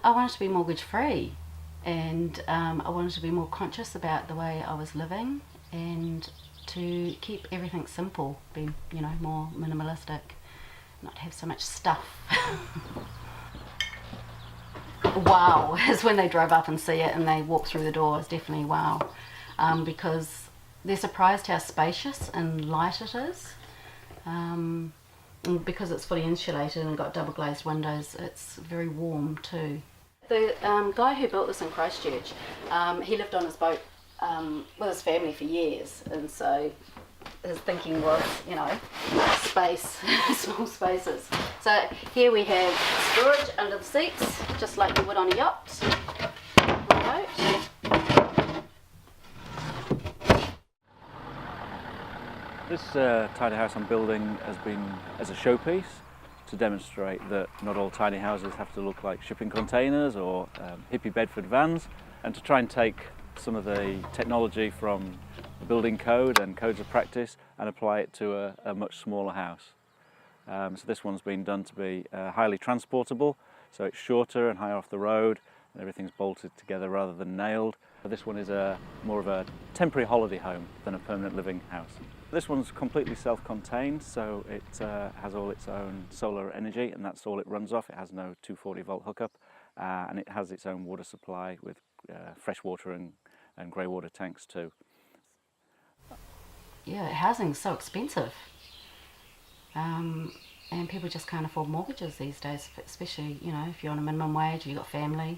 I wanted to be mortgage free, and I wanted to be more conscious about the way I was living, and to keep everything simple, be more minimalistic, not have so much stuff. Wow is when they drove up and see it and they walk through the door, is definitely wow, because they're surprised how spacious and light it is. And because it's fully insulated and got double glazed windows, it's very warm too. The guy who built this in Christchurch, he lived on his boat with his family for years, and so his thinking was, space, small spaces. So here we have storage under the seats, just like you would on a yacht, on a boat. This tiny house I'm building has been as a showpiece to demonstrate that not all tiny houses have to look like shipping containers or hippie Bedford vans, and to try and take some of the technology from the building code and codes of practice and apply it to a much smaller house. So this one's been done to be highly transportable, so it's shorter and higher off the road, and everything's bolted together rather than nailed. This one is more of a temporary holiday home than a permanent living house. This one's completely self-contained, so it has all its own solar energy, and that's all it runs off. It has no 240 volt hookup, and it has its own water supply with fresh water and grey water tanks too. Yeah, housing's so expensive, and people just can't afford mortgages these days, especially if you're on a minimum wage or you've got family.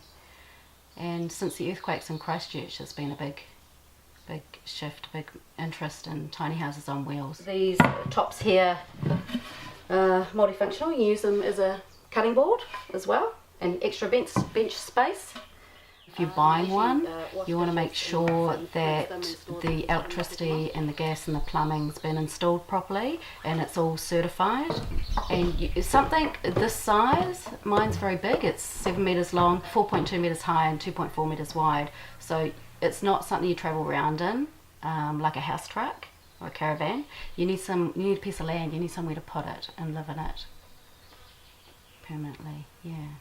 And since the earthquakes in Christchurch, there's been a big shift, big interest in tiny houses on wheels. These tops here are multifunctional. You can use them as a cutting board as well, and extra bench space. If you're buying one, you want to make sure that the electricity and the gas and the plumbing's been installed properly and it's all certified. And something this size, mine's very big, it's 7 metres long, 4.2 metres high and 2.4 metres wide. So it's not something you travel around in, like a house truck or a caravan. You need a piece of land, you need somewhere to put it and live in it permanently, yeah.